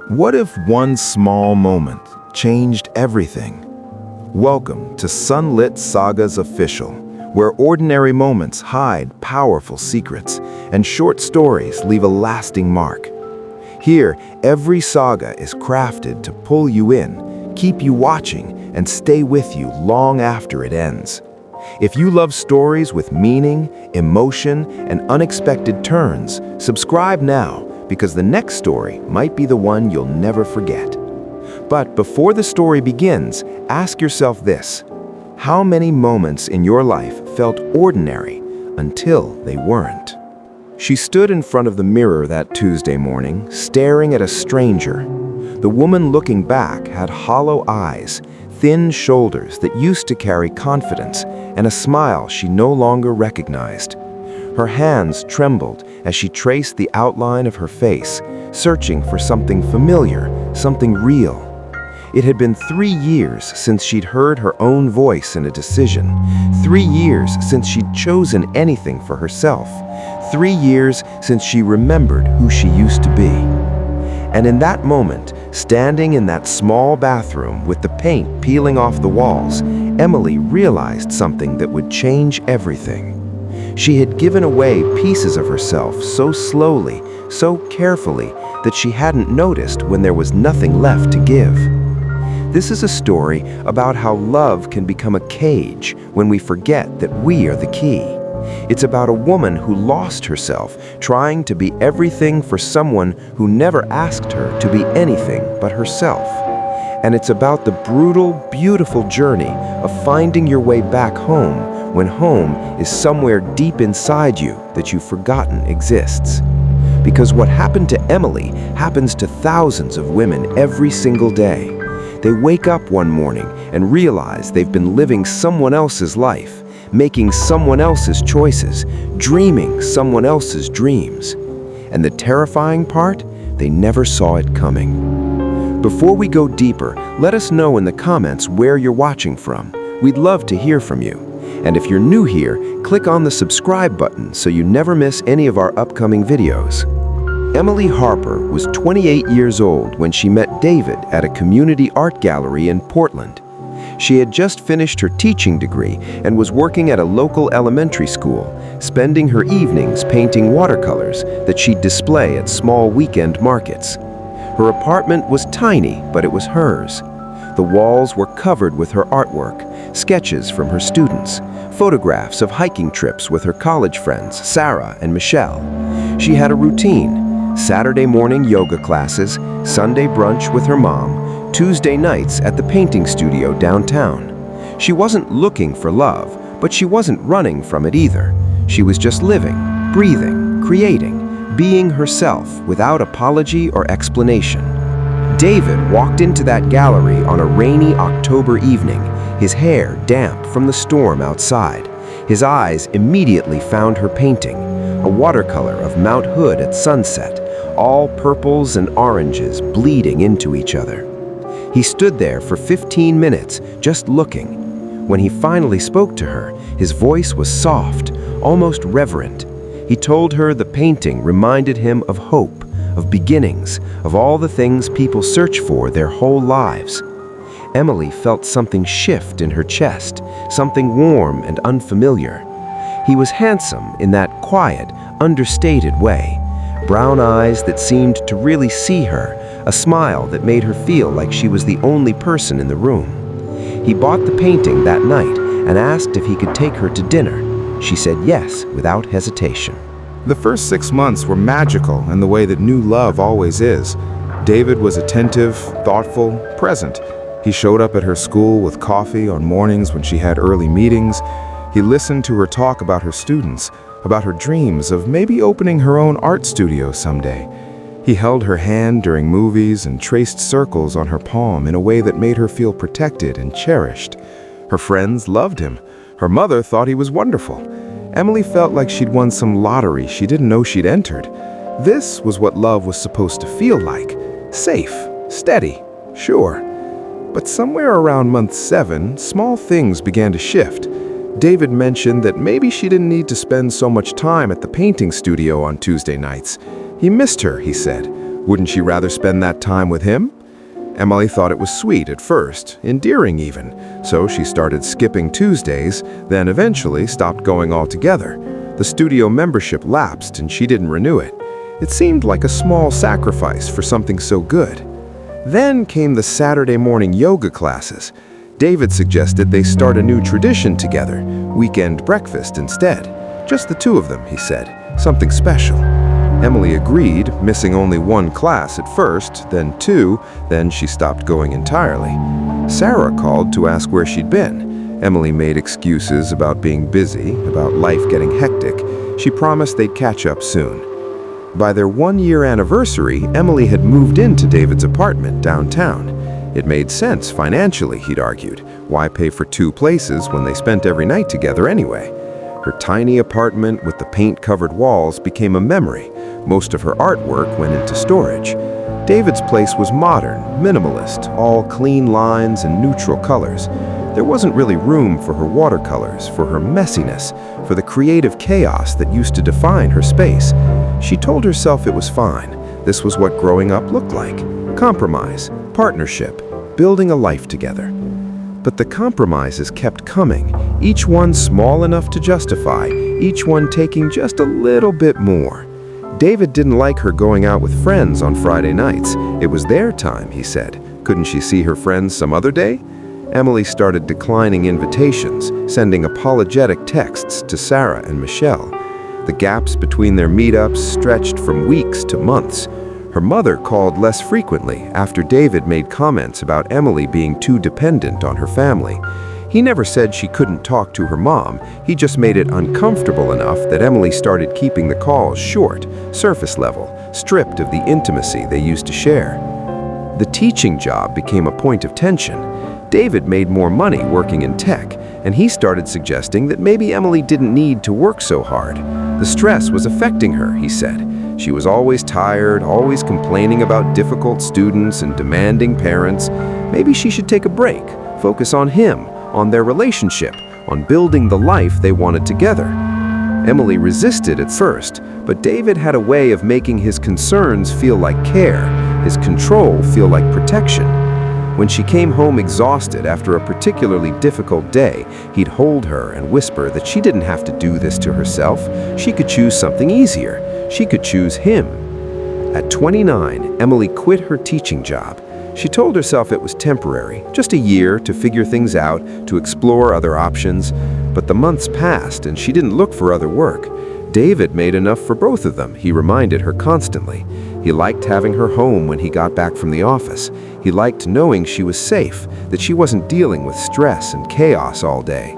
What if one small moment changed everything? Welcome to Sunlit Saga's Official, where ordinary moments hide powerful secrets and short stories leave a lasting mark. Here, every saga is crafted to pull you in, keep you watching, and stay with you long after it ends. If you love stories with meaning, emotion, and unexpected turns, subscribe now, because the next story might be the one you'll never forget. But before the story begins, ask yourself this: how many moments in your life felt ordinary until they weren't? She stood in front of the mirror that Tuesday morning, staring at a stranger. The woman looking back had hollow eyes, thin shoulders that used to carry confidence, and a smile she no longer recognized. Her hands trembled as she traced the outline of her face, searching for something familiar, something real. It had been 3 years since she'd heard her own voice in a decision. 3 years since she'd chosen anything for herself. 3 years since she remembered who she used to be. And in that moment, standing in that small bathroom with the paint peeling off the walls, Emily realized something that would change everything. She had given away pieces of herself so slowly, so carefully, that she hadn't noticed when there was nothing left to give. This is a story about how love can become a cage when we forget that we are the key. It's about a woman who lost herself trying to be everything for someone who never asked her to be anything but herself. And it's about the brutal, beautiful journey of finding your way back home when home is somewhere deep inside you that you've forgotten exists. Because what happened to Emily happens to thousands of women every single day. They wake up one morning and realize they've been living someone else's life, making someone else's choices, dreaming someone else's dreams. And the terrifying part, they never saw it coming. Before we go deeper, let us know in the comments where you're watching from. We'd love to hear from you. And if you're new here, click on the subscribe button so you never miss any of our upcoming videos. Emily Harper was 28 years old when she met David at a community art gallery in Portland. She had just finished her teaching degree and was working at a local elementary school, spending her evenings painting watercolors that she'd display at small weekend markets. Her apartment was tiny, but it was hers. The walls were covered with her artwork, sketches from her students, photographs of hiking trips with her college friends, Sarah and Michelle. She had a routine: Saturday morning yoga classes, Sunday brunch with her mom, Tuesday nights at the painting studio downtown. She wasn't looking for love, but she wasn't running from it either. She was just living, breathing, creating, being herself without apology or explanation. David walked into that gallery on a rainy October evening, his hair damp from the storm outside. His eyes immediately found her painting, a watercolor of Mount Hood at sunset, all purples and oranges bleeding into each other. He stood there for 15 minutes, just looking. When he finally spoke to her, his voice was soft, almost reverent. He told her the painting reminded him of hope, of beginnings, of all the things people search for their whole lives. Emily felt something shift in her chest, something warm and unfamiliar. He was handsome in that quiet, understated way. Brown eyes that seemed to really see her, a smile that made her feel like she was the only person in the room. He bought the painting that night and asked if he could take her to dinner. She said yes without hesitation. The first 6 months were magical in the way that new love always is. David was attentive, thoughtful, present. He showed up at her school with coffee on mornings when she had early meetings. He listened to her talk about her students, about her dreams of maybe opening her own art studio someday. He held her hand during movies and traced circles on her palm in a way that made her feel protected and cherished. Her friends loved him. Her mother thought he was wonderful. Emily felt like she'd won some lottery she didn't know she'd entered. This was what love was supposed to feel like: safe, steady, sure. But somewhere around month 7, small things began to shift. David mentioned that maybe she didn't need to spend so much time at the painting studio on Tuesday nights. He missed her, he said, Wouldn't she rather spend that time with him? Emily thought it was sweet at first, endearing even, so she started skipping Tuesdays, then eventually stopped going altogether. The studio membership lapsed and she didn't renew it. It seemed like a small sacrifice for something so good. Then came the Saturday morning yoga classes. David suggested they start a new tradition together, weekend breakfast instead. Just the two of them, he said, something special. Emily agreed, missing only one class at first, then two, then she stopped going entirely. Sarah called to ask where she'd been. Emily made excuses about being busy, about life getting hectic. She promised they'd catch up soon. By their one-year anniversary, Emily had moved into David's apartment downtown. It made sense financially, he'd argued. Why pay for two places when they spent every night together anyway? Her tiny apartment with the paint-covered walls became a memory. Most of her artwork went into storage. David's place was modern, minimalist, all clean lines and neutral colors. There wasn't really room for her watercolors, for her messiness, for the creative chaos that used to define her space. She told herself it was fine. This was what growing up looked like. Compromise, partnership, building a life together. But the compromises kept coming, each one small enough to justify, each one taking just a little bit more. David didn't like her going out with friends on Friday nights. It was their time, he said. Couldn't she see her friends some other day? Emily started declining invitations, sending apologetic texts to Sarah and Michelle. The gaps between their meetups stretched from weeks to months. Her mother called less frequently after David made comments about Emily being too dependent on her family. He never said she couldn't talk to her mom, he just made it uncomfortable enough that Emily started keeping the calls short, surface level, stripped of the intimacy they used to share. The teaching job became a point of tension. David made more money working in tech, and he started suggesting that maybe Emily didn't need to work so hard. The stress was affecting her, he said. She was always tired, always complaining about difficult students and demanding parents. Maybe she should take a break, focus on him, on their relationship, on building the life they wanted together. Emily resisted at first, but David had a way of making his concerns feel like care, his control feel like protection. When she came home exhausted after a particularly difficult day, he'd hold her and whisper that she didn't have to do this to herself. She could choose something easier. She could choose him. At 29, Emily quit her teaching job. She told herself it was temporary, just a year to figure things out, to explore other options. But the months passed and she didn't look for other work. David made enough for both of them, he reminded her constantly. He liked having her home when he got back from the office. He liked knowing she was safe, that she wasn't dealing with stress and chaos all day.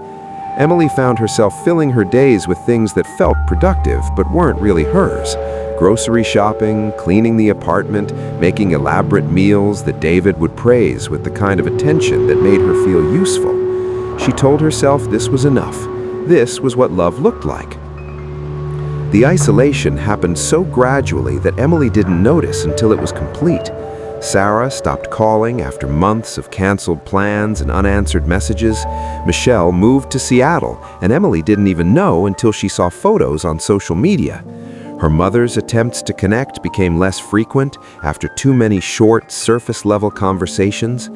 Emily found herself filling her days with things that felt productive but weren't really hers. Grocery shopping, cleaning the apartment, making elaborate meals that David would praise with the kind of attention that made her feel useful. She told herself this was enough. This was what love looked like. The isolation happened so gradually that Emily didn't notice until it was complete. Sarah stopped calling after months of canceled plans and unanswered messages. Michelle moved to Seattle, and Emily didn't even know until she saw photos on social media. Her mother's attempts to connect became less frequent after too many short, surface-level conversations.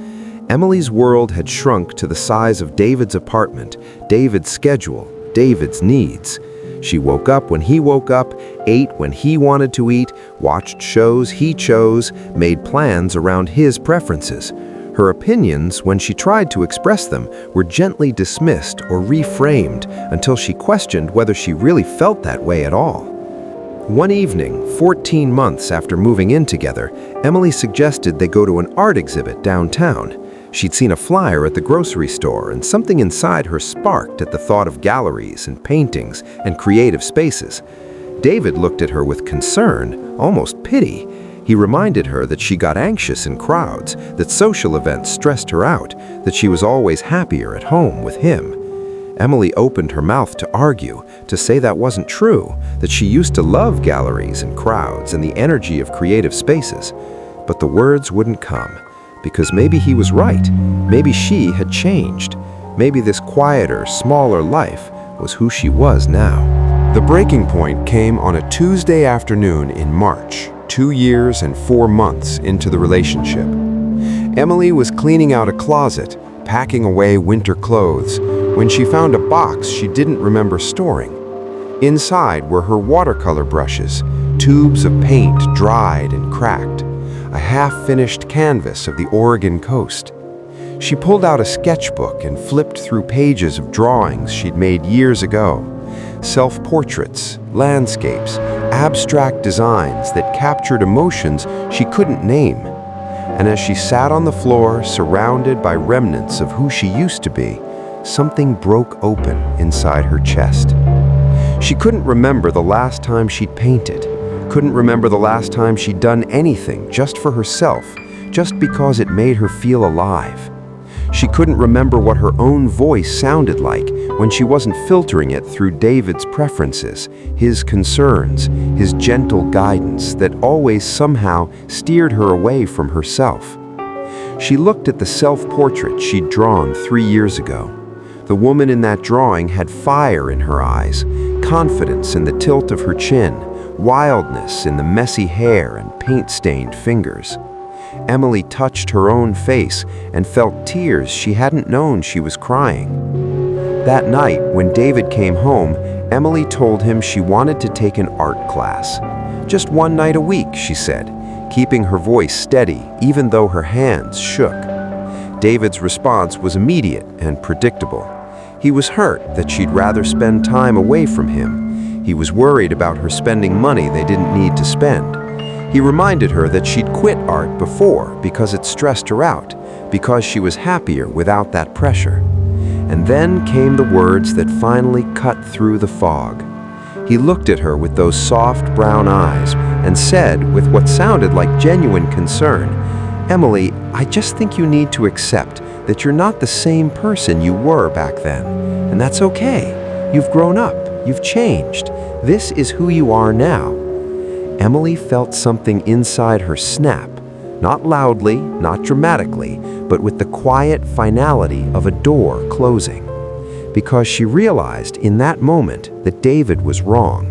Emily's world had shrunk to the size of David's apartment, David's schedule, David's needs. She woke up when he woke up, ate when he wanted to eat, watched shows he chose, made plans around his preferences. Her opinions, when she tried to express them, were gently dismissed or reframed until she questioned whether she really felt that way at all. One evening, 14 months after moving in together, Emily suggested they go to an art exhibit downtown. She'd seen a flyer at the grocery store, and something inside her sparked at the thought of galleries and paintings and creative spaces. David looked at her with concern, almost pity. He reminded her that she got anxious in crowds, that social events stressed her out, that she was always happier at home with him. Emily opened her mouth to argue, to say that wasn't true, that she used to love galleries and crowds and the energy of creative spaces. But the words wouldn't come. Because maybe he was right. Maybe she had changed. Maybe this quieter, smaller life was who she was now. The breaking point came on a Tuesday afternoon in March, 2 years and 4 months into the relationship. Emily was cleaning out a closet, packing away winter clothes, when she found a box she didn't remember storing. Inside were her watercolor brushes, tubes of paint dried and cracked, a half-finished canvas of the Oregon coast. She pulled out a sketchbook and flipped through pages of drawings she'd made years ago. Self-portraits, landscapes, abstract designs that captured emotions she couldn't name. And as she sat on the floor, surrounded by remnants of who she used to be, something broke open inside her chest. She couldn't remember the last time she'd painted, couldn't remember the last time she'd done anything just for herself, just because it made her feel alive. She couldn't remember what her own voice sounded like when she wasn't filtering it through David's preferences, his concerns, his gentle guidance that always somehow steered her away from herself. She looked at the self-portrait she'd drawn 3 years ago. The woman in that drawing had fire in her eyes, confidence in the tilt of her chin, wildness in the messy hair and paint-stained fingers. Emily touched her own face and felt tears she hadn't known she was crying. That night, when David came home, Emily told him she wanted to take an art class. Just 1 night a week, she said, keeping her voice steady even though her hands shook. David's response was immediate and predictable. He was hurt that she'd rather spend time away from him. He was worried about her spending money they didn't need to spend. He reminded her that she'd quit art before because it stressed her out, because she was happier without that pressure. And then came the words that finally cut through the fog. He looked at her with those soft brown eyes and said, with what sounded like genuine concern, "Emily, I just think you need to accept that you're not the same person you were back then. And that's okay. You've grown up. You've changed. This is who you are now." Emily felt something inside her snap, not loudly, not dramatically, but with the quiet finality of a door closing. Because she realized in that moment that David was wrong.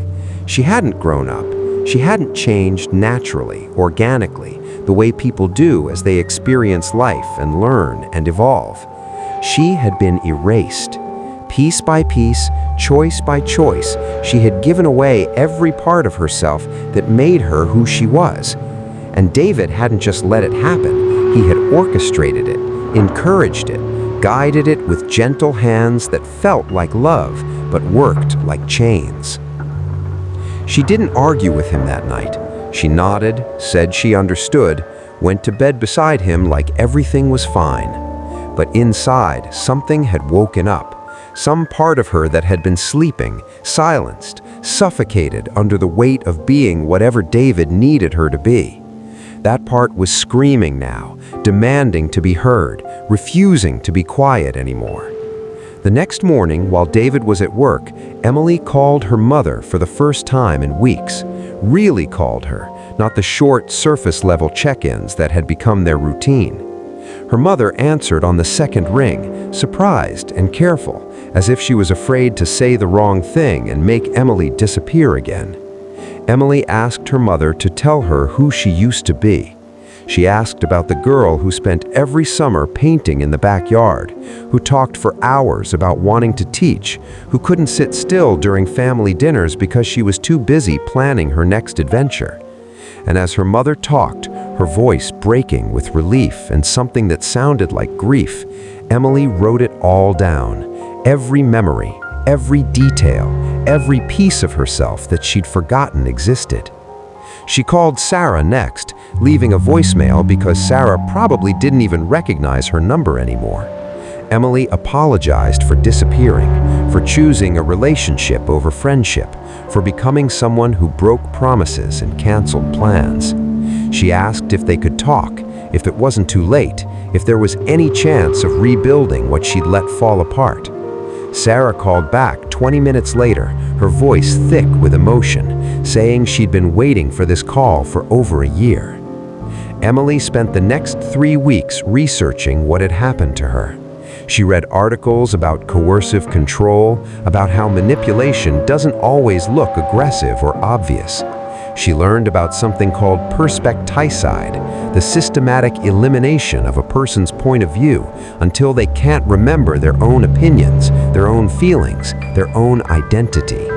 She hadn't grown up. She hadn't changed naturally, organically, the way people do as they experience life and learn and evolve. She had been erased. Piece by piece, choice by choice, she had given away every part of herself that made her who she was. And David hadn't just let it happen. He had orchestrated it, encouraged it, guided it with gentle hands that felt like love, but worked like chains. She didn't argue with him that night. She nodded, said she understood, went to bed beside him like everything was fine. But inside, something had woken up. Some part of her that had been sleeping, silenced, suffocated under the weight of being whatever David needed her to be. That part was screaming now, demanding to be heard, refusing to be quiet anymore. The next morning, while David was at work, Emily called her mother for the first time in weeks. Really called her, not the short, surface-level check-ins that had become their routine. Her mother answered on the second ring, surprised and careful, as if she was afraid to say the wrong thing and make Emily disappear again. Emily asked her mother to tell her who she used to be. She asked about the girl who spent every summer painting in the backyard, who talked for hours about wanting to teach, who couldn't sit still during family dinners because she was too busy planning her next adventure. And as her mother talked, her voice breaking with relief and something that sounded like grief, Emily wrote it all down. Every memory, every detail, every piece of herself that she'd forgotten existed. She called Sarah next, leaving a voicemail because Sarah probably didn't even recognize her number anymore. Emily apologized for disappearing, for choosing a relationship over friendship, for becoming someone who broke promises and canceled plans. She asked if they could talk, if it wasn't too late, if there was any chance of rebuilding what she'd let fall apart. Sarah called back 20 minutes later, her voice thick with emotion, saying she'd been waiting for this call for over a year. Emily spent the next 3 weeks researching what had happened to her. She read articles about coercive control, about how manipulation doesn't always look aggressive or obvious. She learned about something called perspecticide, the systematic elimination of a person's point of view until they can't remember their own opinions, their own feelings, their own identity.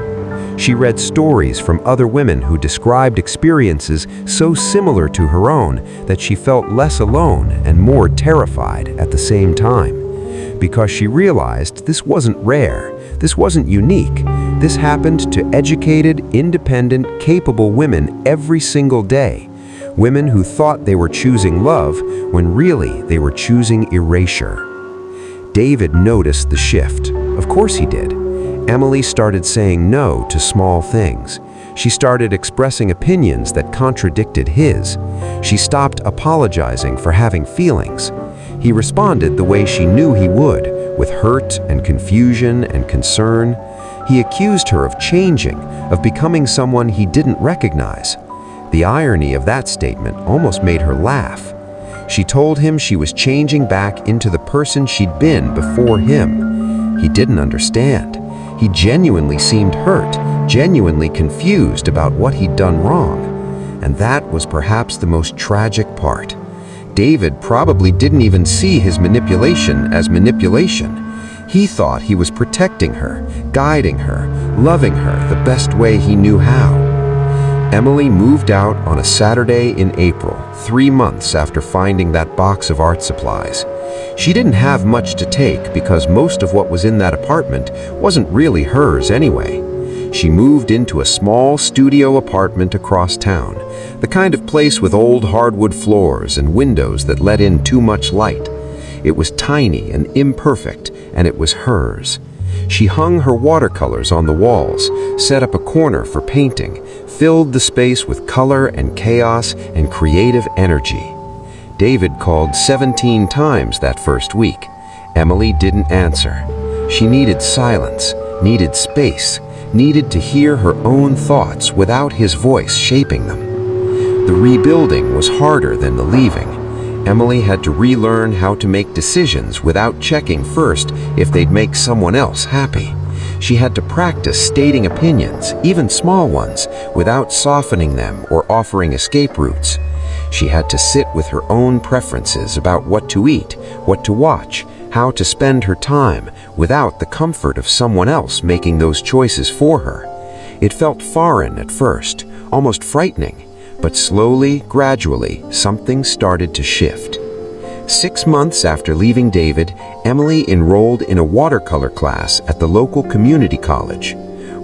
She read stories from other women who described experiences so similar to her own that she felt less alone and more terrified at the same time. Because she realized this wasn't rare, this wasn't unique. This happened to educated, independent, capable women every single day. Women who thought they were choosing love when really they were choosing erasure. David noticed the shift. Of course he did. Emily started saying no to small things. She started expressing opinions that contradicted his. She stopped apologizing for having feelings. He responded the way she knew he would, with hurt and confusion and concern. He accused her of changing, of becoming someone he didn't recognize. The irony of that statement almost made her laugh. She told him she was changing back into the person she'd been before him. He didn't understand. He genuinely seemed hurt, genuinely confused about what he'd done wrong. And that was perhaps the most tragic part. David probably didn't even see his manipulation as manipulation. He thought he was protecting her, guiding her, loving her the best way he knew how. Emily moved out on a Saturday in April, 3 months after finding that box of art supplies. She didn't have much to take because most of what was in that apartment wasn't really hers anyway. She moved into a small studio apartment across town, the kind of place with old hardwood floors and windows that let in too much light. It was tiny and imperfect, and it was hers. She hung her watercolors on the walls, set up a corner for painting, filled the space with color and chaos and creative energy. David called 17 times that first week. Emily didn't answer. She needed silence, needed space, needed to hear her own thoughts without his voice shaping them. The rebuilding was harder than the leaving. Emily had to relearn how to make decisions without checking first if they'd make someone else happy. She had to practice stating opinions, even small ones, without softening them or offering escape routes. She had to sit with her own preferences about what to eat, what to watch, how to spend her time, without the comfort of someone else making those choices for her. It felt foreign at first, almost frightening, but slowly, gradually, something started to shift. 6 months after leaving David, Emily enrolled in a watercolor class at the local community college.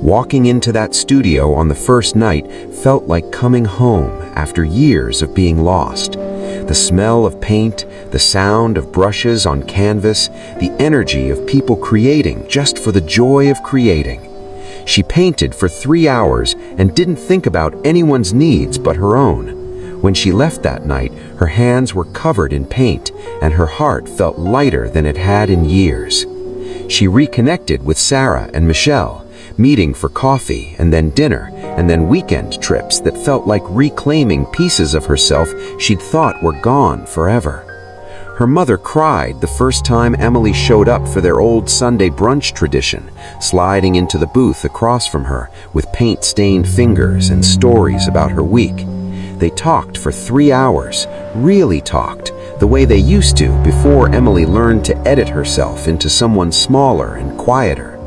Walking into that studio on the first night felt like coming home after years of being lost. The smell of paint, the sound of brushes on canvas, the energy of people creating just for the joy of creating. She painted for 3 hours and didn't think about anyone's needs but her own. When she left that night, her hands were covered in paint and her heart felt lighter than it had in years. She reconnected with Sarah and Michelle, meeting for coffee and then dinner and then weekend trips that felt like reclaiming pieces of herself she'd thought were gone forever. Her mother cried the first time Emily showed up for their old Sunday brunch tradition, sliding into the booth across from her with paint-stained fingers and stories about her week. They talked for 3 hours, really talked, the way they used to before Emily learned to edit herself into someone smaller and quieter.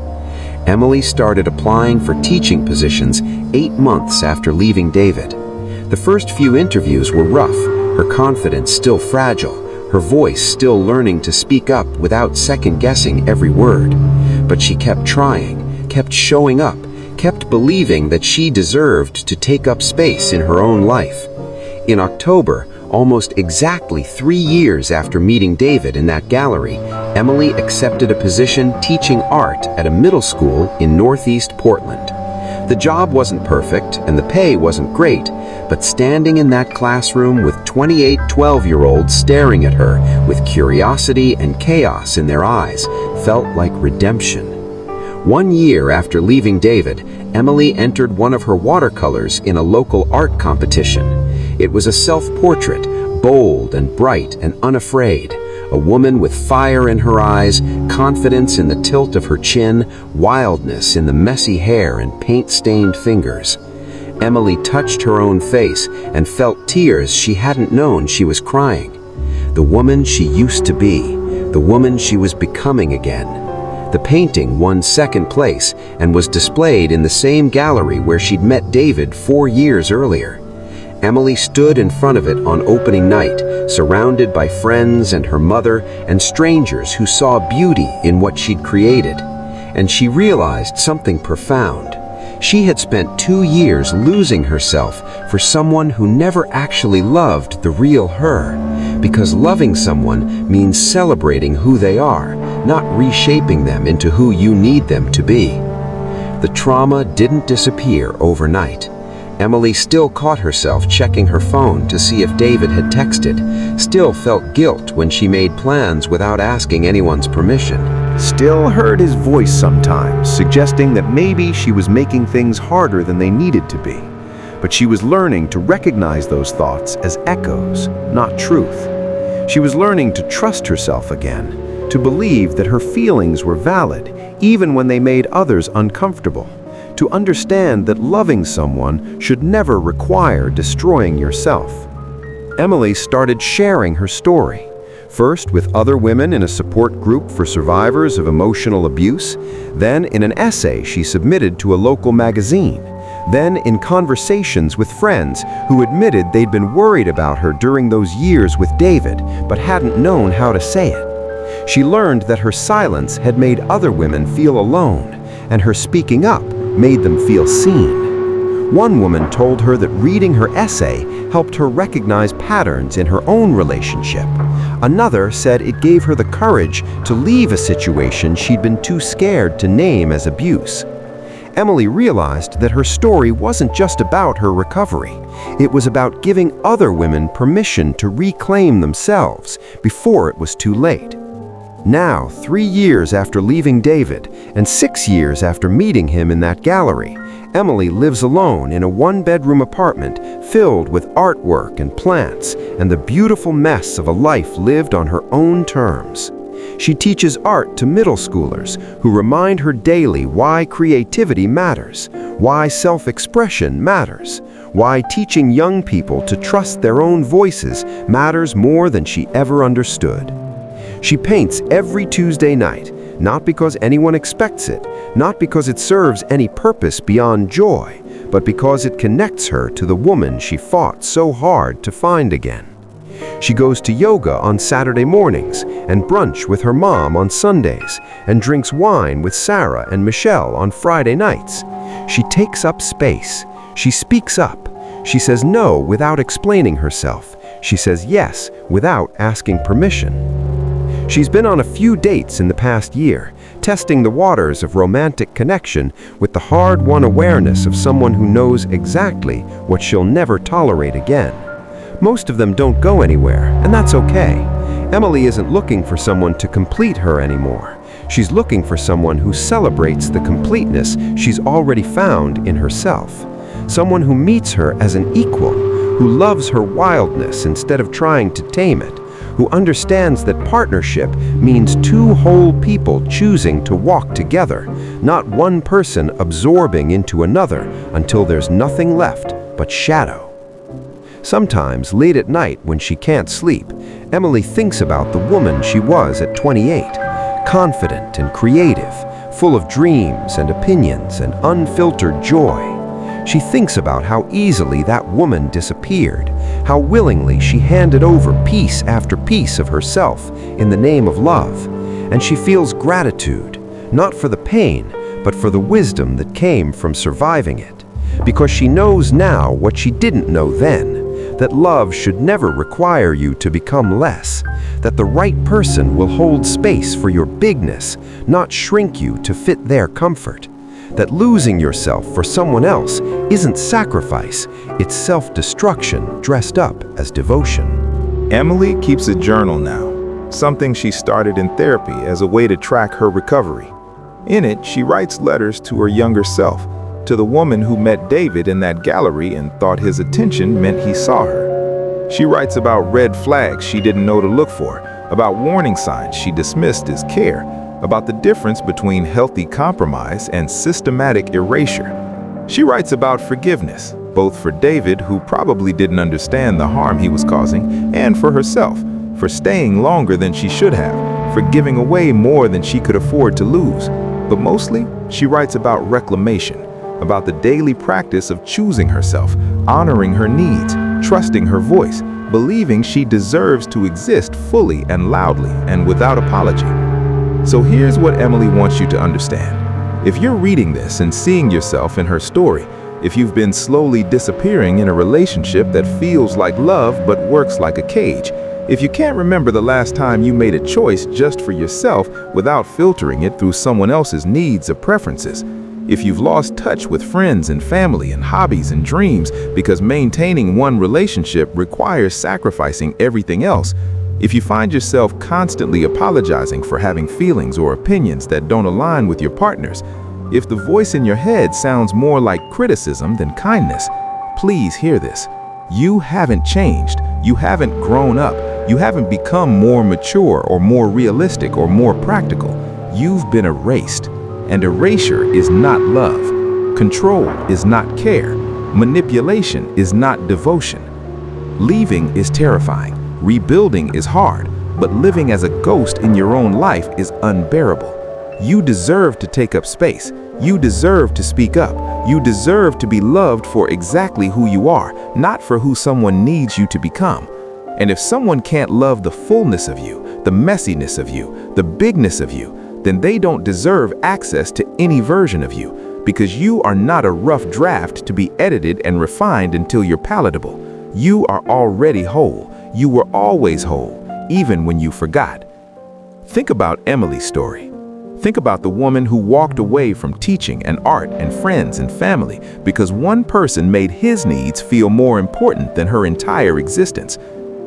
Emily started applying for teaching positions 8 months after leaving David. The first few interviews were rough, her confidence still fragile, her voice still learning to speak up without second-guessing every word. But she kept trying, kept showing up, kept believing that she deserved to take up space in her own life. In October, almost exactly 3 years after meeting David in that gallery, Emily accepted a position teaching art at a middle school in Northeast Portland. The job wasn't perfect and the pay wasn't great, but standing in that classroom with 28 12-year-olds staring at her with curiosity and chaos in their eyes felt like redemption. 1 year after leaving David, Emily entered one of her watercolors in a local art competition. It was a self-portrait, bold and bright and unafraid. A woman with fire in her eyes, confidence in the tilt of her chin, wildness in the messy hair and paint-stained fingers. Emily touched her own face and felt tears she hadn't known she was crying. The woman she used to be, the woman she was becoming again. The painting won second place and was displayed in the same gallery where she'd met David 4 years earlier. Emily stood in front of it on opening night, surrounded by friends and her mother and strangers who saw beauty in what she'd created. And she realized something profound. She had spent 2 years losing herself for someone who never actually loved the real her, because loving someone means celebrating who they are, not reshaping them into who you need them to be. The trauma didn't disappear overnight. Emily still caught herself checking her phone to see if David had texted, still felt guilt when she made plans without asking anyone's permission. Still heard his voice sometimes, suggesting that maybe she was making things harder than they needed to be. But she was learning to recognize those thoughts as echoes, not truth. She was learning to trust herself again, to believe that her feelings were valid, even when they made others uncomfortable. To understand that loving someone should never require destroying yourself. Emily started sharing her story, first with other women in a support group for survivors of emotional abuse, then in an essay she submitted to a local magazine, then in conversations with friends who admitted they'd been worried about her during those years with David, but hadn't known how to say it. She learned that her silence had made other women feel alone, and her speaking up made them feel seen. One woman told her that reading her essay helped her recognize patterns in her own relationship. Another said it gave her the courage to leave a situation she'd been too scared to name as abuse. Emily realized that her story wasn't just about her recovery. It was about giving other women permission to reclaim themselves before it was too late. Now, 3 years after leaving David, and 6 years after meeting him in that gallery, Emily lives alone in a 1-bedroom apartment filled with artwork and plants and the beautiful mess of a life lived on her own terms. She teaches art to middle schoolers who remind her daily why creativity matters, why self-expression matters, why teaching young people to trust their own voices matters more than she ever understood. She paints every Tuesday night, not because anyone expects it, not because it serves any purpose beyond joy, but because it connects her to the woman she fought so hard to find again. She goes to yoga on Saturday mornings and brunch with her mom on Sundays and drinks wine with Sarah and Michelle on Friday nights. She takes up space. She speaks up. She says no without explaining herself. She says yes without asking permission. She's been on a few dates in the past year, testing the waters of romantic connection with the hard-won awareness of someone who knows exactly what she'll never tolerate again. Most of them don't go anywhere, and that's okay. Emily isn't looking for someone to complete her anymore. She's looking for someone who celebrates the completeness she's already found in herself. Someone who meets her as an equal, who loves her wildness instead of trying to tame it, who understands that partnership means 2 whole people choosing to walk together, not one person absorbing into another until there's nothing left but shadow. Sometimes, late at night when she can't sleep, Emily thinks about the woman she was at 28, confident and creative, full of dreams and opinions and unfiltered joy. She thinks about how easily that woman disappeared, how willingly she handed over piece after piece of herself in the name of love, and she feels gratitude, not for the pain, but for the wisdom that came from surviving it, because she knows now what she didn't know then, that love should never require you to become less, that the right person will hold space for your bigness, not shrink you to fit their comfort. That losing yourself for someone else isn't sacrifice, it's self-destruction dressed up as devotion. Emily keeps a journal now, something she started in therapy as a way to track her recovery. In it, she writes letters to her younger self, to the woman who met David in that gallery and thought his attention meant he saw her. She writes about red flags she didn't know to look for, about warning signs she dismissed as care, about the difference between healthy compromise and systematic erasure. She writes about forgiveness, both for David, who probably didn't understand the harm he was causing, and for herself, for staying longer than she should have, for giving away more than she could afford to lose. But mostly, she writes about reclamation, about the daily practice of choosing herself, honoring her needs, trusting her voice, believing she deserves to exist fully and loudly and without apology. So here's what Emily wants you to understand. If you're reading this and seeing yourself in her story, if you've been slowly disappearing in a relationship that feels like love but works like a cage, if you can't remember the last time you made a choice just for yourself without filtering it through someone else's needs or preferences, if you've lost touch with friends and family and hobbies and dreams because maintaining one relationship requires sacrificing everything else, if you find yourself constantly apologizing for having feelings or opinions that don't align with your partner's, if the voice in your head sounds more like criticism than kindness, please hear this. You haven't changed. You haven't grown up. You haven't become more mature or more realistic or more practical. You've been erased. And erasure is not love. Control is not care. Manipulation is not devotion. Leaving is terrifying. Rebuilding is hard. But living as a ghost in your own life is unbearable. You deserve to take up space. You deserve to speak up. You deserve to be loved for exactly who you are, not for who someone needs you to become. And if someone can't love the fullness of you, the messiness of you, the bigness of you, then they don't deserve access to any version of you, because you are not a rough draft to be edited and refined until you're palatable. You are already whole. You were always whole, even when you forgot. Think about Emily's story. Think about the woman who walked away from teaching and art and friends and family because one person made his needs feel more important than her entire existence.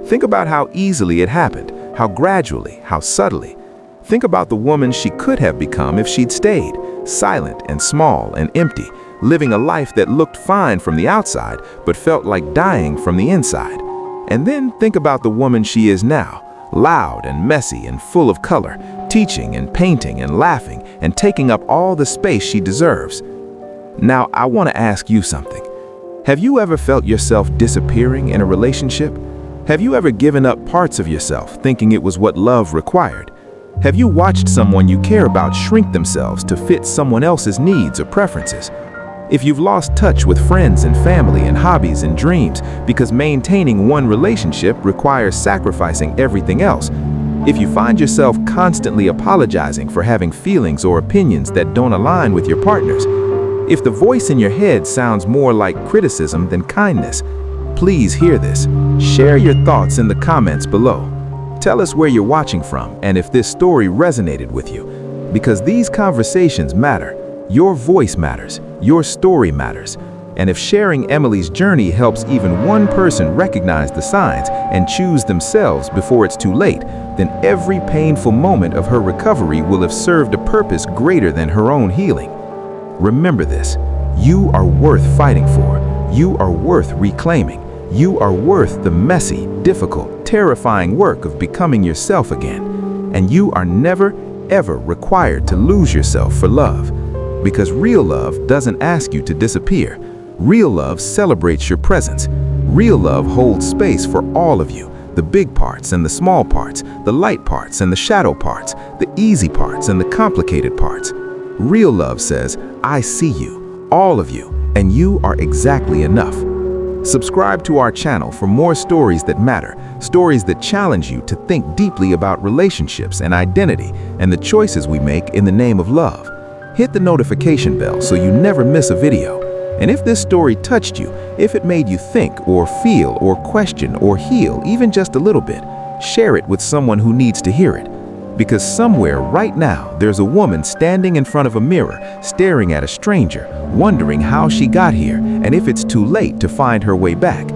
Think about how easily it happened, how gradually, how subtly. Think about the woman she could have become if she'd stayed, silent and small and empty, living a life that looked fine from the outside but felt like dying from the inside. And then think about the woman she is now, loud and messy and full of color, teaching and painting and laughing and taking up all the space she deserves. Now, I want to ask you something. Have you ever felt yourself disappearing in a relationship? Have you ever given up parts of yourself thinking it was what love required? Have you watched someone you care about shrink themselves to fit someone else's needs or preferences? If you've lost touch with friends and family and hobbies and dreams because maintaining one relationship requires sacrificing everything else, if you find yourself constantly apologizing for having feelings or opinions that don't align with your partner's, if the voice in your head sounds more like criticism than kindness, please hear this. Share your thoughts in the comments below. Tell us where you're watching from and if this story resonated with you, because these conversations matter. Your voice matters. Your story matters. And if sharing Emily's journey helps even one person recognize the signs and choose themselves before it's too late, then every painful moment of her recovery will have served a purpose greater than her own healing. Remember this. You are worth fighting for. You are worth reclaiming. You are worth the messy, difficult, terrifying work of becoming yourself again. And you are never, ever required to lose yourself for love. Because real love doesn't ask you to disappear. Real love celebrates your presence. Real love holds space for all of you, the big parts and the small parts, the light parts and the shadow parts, the easy parts and the complicated parts. Real love says, I see you, all of you, and you are exactly enough. Subscribe to our channel for more stories that matter, stories that challenge you to think deeply about relationships and identity and the choices we make in the name of love. Hit the notification bell so you never miss a video. And if this story touched you, if it made you think or feel or question or heal even just a little bit, share it with someone who needs to hear it. Because somewhere right now there's a woman standing in front of a mirror, staring at a stranger, wondering how she got here and if it's too late to find her way back.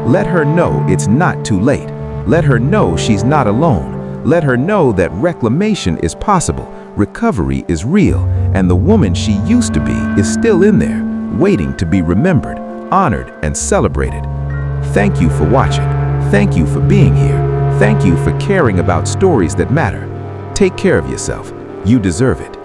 Let her know it's not too late. Let her know she's not alone. Let her know that reclamation is possible, recovery is real, and the woman she used to be is still in there, waiting to be remembered, honored, and celebrated. Thank you for watching. Thank you for being here. Thank you for caring about stories that matter. Take care of yourself. You deserve it.